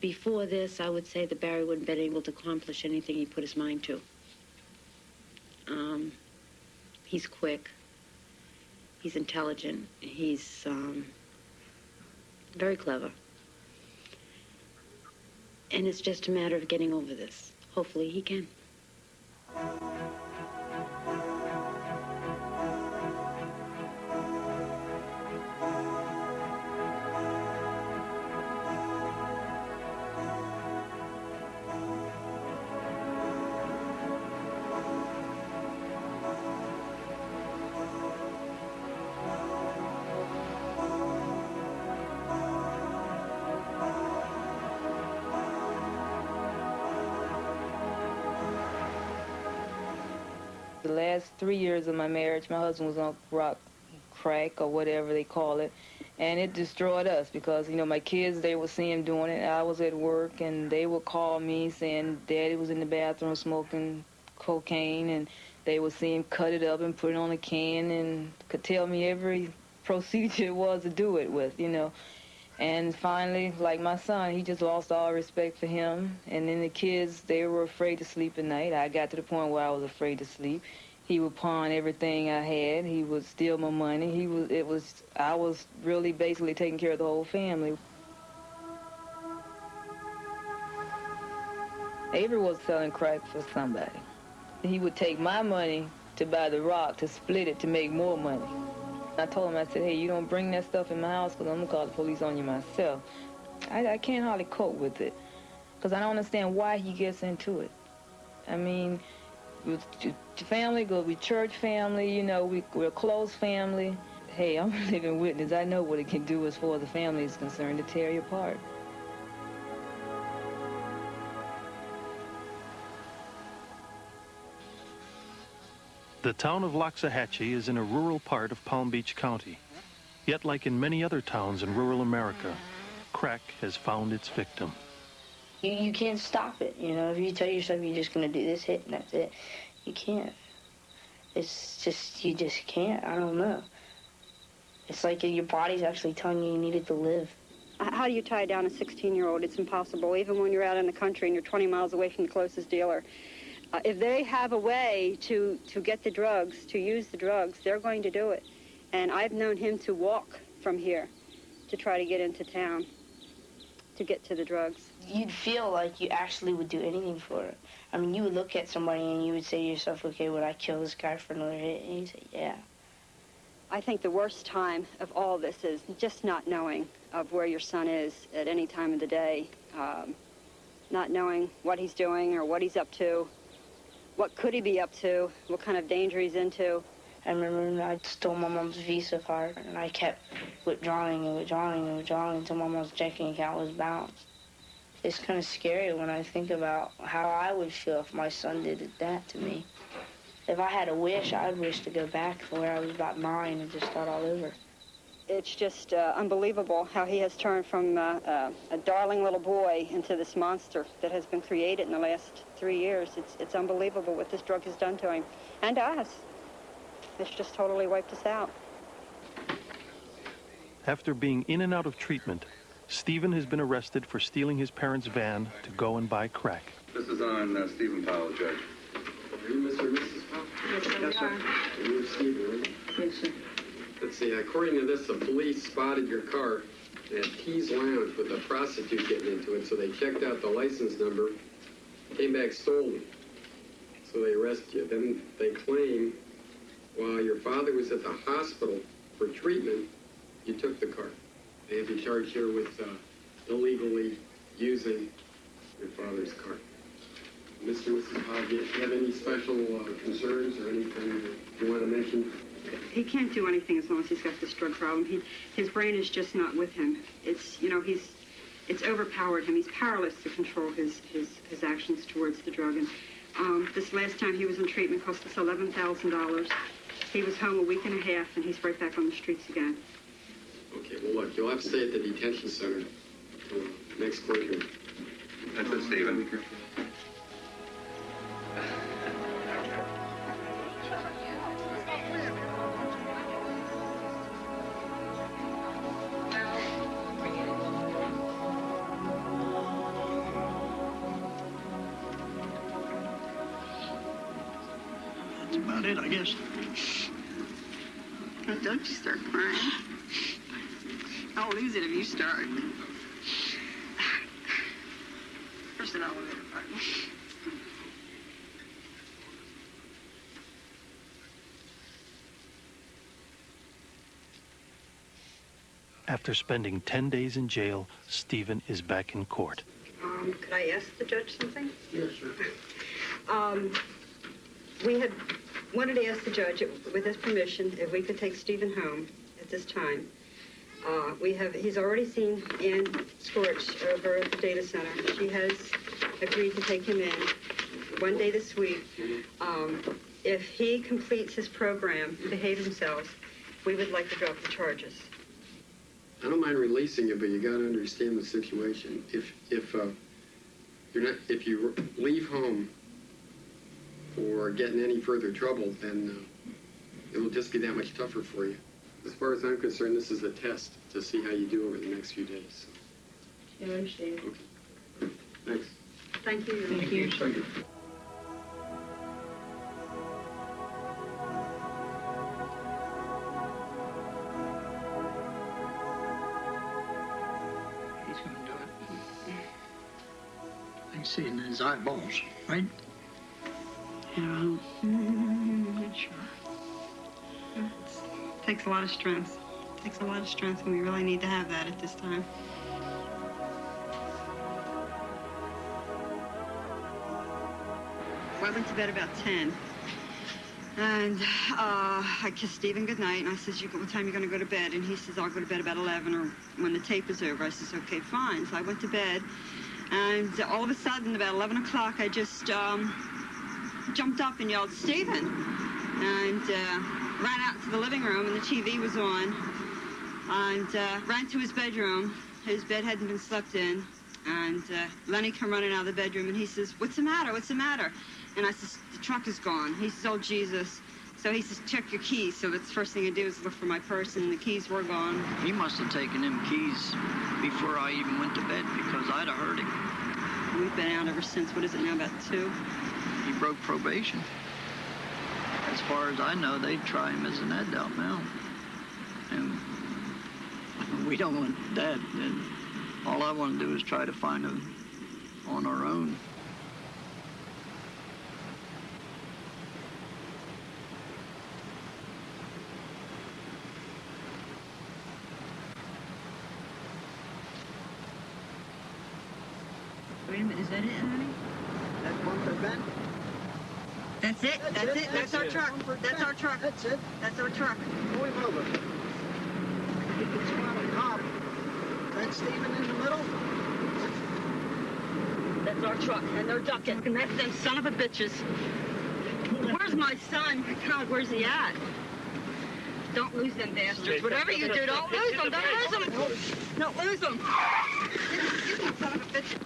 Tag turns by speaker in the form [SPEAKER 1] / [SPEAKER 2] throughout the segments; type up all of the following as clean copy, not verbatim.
[SPEAKER 1] Before this, I would say that Barry wouldn't have been able to accomplish anything he put his mind to. He's quick. He's intelligent. He's very clever. And it's just a matter of getting over this. Hopefully he can.
[SPEAKER 2] The last 3 years of my marriage, my husband was on crack or whatever they call it, and it destroyed us because, you know, my kids, they would see him doing it. I was at work, and they would call me saying Daddy was in the bathroom smoking cocaine, and they would see him cut it up and put it on a can and could tell me every procedure it was to do it with, you know. And finally, like my son, he just lost all respect for him. And then the kids, they were afraid to sleep at night. I got to the point where I was afraid to sleep. He would pawn everything I had. He would steal my money. I was really basically taking care of the whole family. Avery was selling crack for somebody. He would take my money to buy the rock, to split it, to make more money. I told him, I said, hey, you don't bring that stuff in my house because I'm going to call the police on you myself. I can't hardly cope with it because I don't understand why he gets into it. I mean, family, go be church family, you know, we're a close family. Hey, I'm a living witness. I know what it can do as far as the family is concerned, to tear you apart.
[SPEAKER 3] The town of Loxahatchee is in a rural part of Palm Beach County. Yet, like in many other towns in rural America, crack has found its victim.
[SPEAKER 4] You can't stop it, you know. If you tell yourself you're just going to do this hit and that's it, you can't. It's just, you just can't. I don't know. It's like your body's actually telling you needed to live.
[SPEAKER 5] How do you tie down a 16-year-old? It's impossible, even when you're out in the country and you're 20 miles away from the closest dealer. If they have a way to get the drugs, to use the drugs, they're going to do it. And I've known him to walk from here to try to get into town, to get to the drugs.
[SPEAKER 4] You'd feel like you actually would do anything for it. I mean, you would look at somebody and you would say to yourself, okay, would I kill this guy for another hit? And you'd say, yeah.
[SPEAKER 5] I think the worst time of all this is just not knowing of where your son is at any time of the day, not knowing what he's doing or what he's up to. What could he be up to? What kind of danger he's into?
[SPEAKER 4] I remember I stole my mom's Visa card, and I kept withdrawing and withdrawing and withdrawing until my mom's checking account was bounced. It's kind of scary when I think about how I would feel if my son did that to me. If I had a wish, I'd wish to go back to where I was about 9 and just start all over.
[SPEAKER 5] It's just unbelievable how he has turned from a darling little boy into this monster that has been created in the last 3 years. It's unbelievable what this drug has done to him and to us. It's just totally wiped us out.
[SPEAKER 3] After being in and out of treatment, Stephen has been arrested for stealing his parents' van to go and buy crack.
[SPEAKER 6] This is on Stephen Powell, Judge.
[SPEAKER 7] Are you Mr. and Mrs. Powell?
[SPEAKER 5] Yes, sir, we are.
[SPEAKER 7] Are you Stephen, right?
[SPEAKER 5] Yes, sir.
[SPEAKER 7] Let's see, according to this, the police spotted your car at Keys Lounge with a prostitute getting into it, so they checked out the license number, came back stolen. So they arrested you. Then they claim while your father was at the hospital for treatment, you took the car. They have you charged here with illegally using your father's car. Mr. and Mrs. Powell, do you have any special concerns or anything you want to mention?
[SPEAKER 5] He can't do anything as long as he's got this drug problem. His brain is just not with him. It's, you know, it's overpowered him. He's powerless to control his actions towards the drug. And this last time he was in treatment cost us $11,000. He was home a week and a half, and he's right back on the streets again.
[SPEAKER 7] Okay, well, look, you'll have to stay at the detention center until next court hearing.
[SPEAKER 6] That's it, Stephen.
[SPEAKER 8] about it, I guess.
[SPEAKER 9] Don't you start crying. I'll lose it if you start. First of all,
[SPEAKER 3] After spending 10 days in jail, Stephen is back in court.
[SPEAKER 5] Could I ask the judge something?
[SPEAKER 8] Yes, sir.
[SPEAKER 5] We had wanted to ask the judge, with his permission, if we could take Stephen home at this time. He's already seen Ann Scorch over at the data center. She has agreed to take him in one day this week. If he completes his program and behaves himself, we would like to drop the charges.
[SPEAKER 7] I don't mind releasing you, but you got to understand the situation. If you leave home or get in any further trouble, then it will just be that much tougher for you. As far as I'm concerned, this is a test to see how you do over the next few days.
[SPEAKER 5] I understand.
[SPEAKER 7] Okay. Thanks.
[SPEAKER 5] Thank you.
[SPEAKER 8] Thank you.
[SPEAKER 7] Thank you.
[SPEAKER 8] He's going to do it. I can see it in his eyeballs, right?
[SPEAKER 5] Yeah. Sure. It takes a lot of strength. It takes a lot of strength, and we really need to have that at this time. Well, I went to bed about 10. And I kissed Stephen goodnight, and I says, what time are you going to go to bed? And he says, I'll go to bed about 11 or when the tape is over. I says, okay, fine. So I went to bed, and all of a sudden, about 11 o'clock, I just jumped up and yelled, Stephen! And ran out into the living room, and the TV was on, and ran to his bedroom. His bed hadn't been slept in, and Lenny come running out of the bedroom, and he says, what's the matter? What's the matter? And I says, the truck is gone. He says, oh, Jesus. So he says, check your keys. So that's the first thing I do is look for my purse, and the keys were gone.
[SPEAKER 8] He must have taken them keys before I even went to bed because I'd have heard him.
[SPEAKER 5] We've been out ever since, what is it now, about 2?
[SPEAKER 8] He broke probation. As far as I know, they'd try him as an adult now. And we don't want that. And all I want to do is try to find him on our own.
[SPEAKER 5] Wait a minute, is that it, honey?
[SPEAKER 8] That bumper Ben?
[SPEAKER 5] That's it. That's it. That's our truck. That's our truck.
[SPEAKER 8] That's it.
[SPEAKER 5] That's our truck.
[SPEAKER 8] Move over. You can spot a cop. That's Stephen in the middle?
[SPEAKER 5] That's our truck, and they're ducking. And that's them son of a bitches. Where's my son? God, where's he at? Don't lose them bastards. Whatever you do, don't lose them. Don't lose them. Don't lose them. You son of a bitch.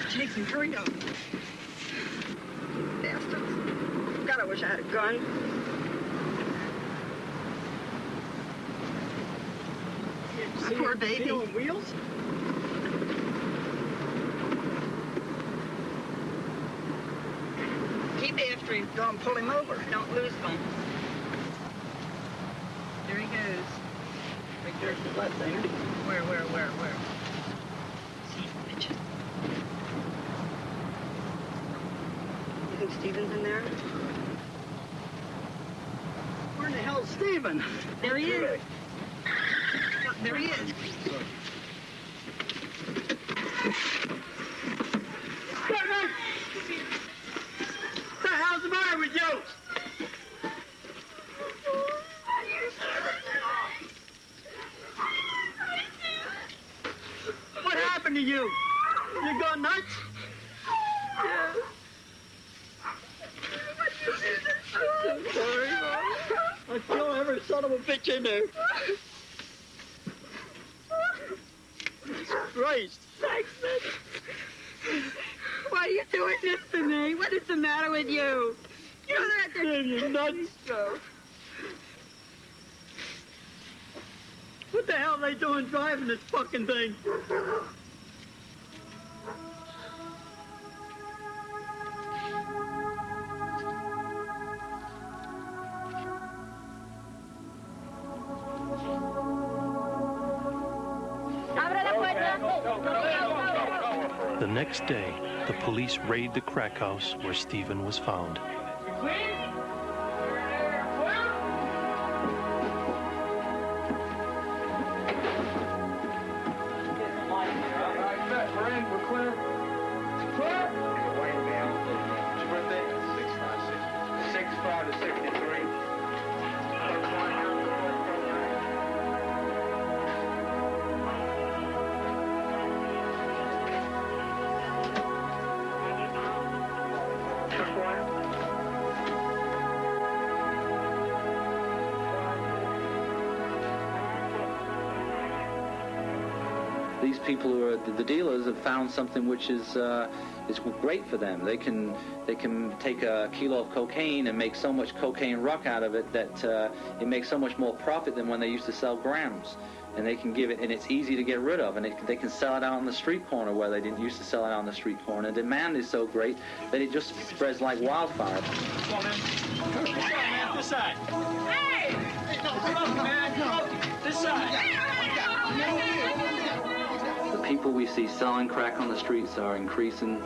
[SPEAKER 5] Jason, hurry up. Bastards. God, I wish I had a gun. My poor baby.
[SPEAKER 8] On wheels?
[SPEAKER 5] Keep after him.
[SPEAKER 8] Don't pull him over.
[SPEAKER 5] Don't lose them. There he goes.
[SPEAKER 8] Right there's the left hand.
[SPEAKER 5] Where? Son of a bitch. You think Stephen's in there?
[SPEAKER 8] Where in the hell's Stephen?
[SPEAKER 5] There he is. There he is.
[SPEAKER 8] What the hell's the matter with you? What happened to you? You gone nuts? Yeah. I'm sorry, Mom. I'll kill every son of a bitch in there. Christ.
[SPEAKER 9] Sexton! Why are you doing this to me? What is the matter with you? You don't have to...
[SPEAKER 8] You're nuts. What the hell are they doing driving this fucking thing?
[SPEAKER 3] The next day, the police raid the crack house where Stephen was found.
[SPEAKER 10] These people who are the dealers have found something which is great for them. They can take a kilo of cocaine and make so much cocaine rock out of it that it makes so much more profit than when they used to sell grams. And they can give it, and it's easy to get rid of, and they can sell it out on the street corner where they didn't used to sell it out on the street corner. The demand is so great that it just spreads like wildfire.
[SPEAKER 8] Come on, man. This side. Hey! Come on, man. This side.
[SPEAKER 10] The people we see selling crack on the streets are increasing.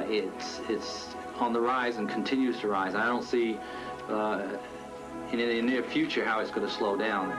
[SPEAKER 10] It's on the rise and continues to rise. I don't see in the near future how it's going to slow down.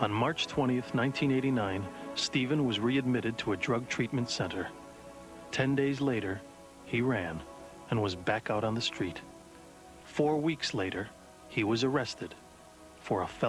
[SPEAKER 3] On March 20th, 1989, Stephen was readmitted to a drug treatment center. 10 days later, he ran and was back out on the street. 4 weeks later, he was arrested for a felony.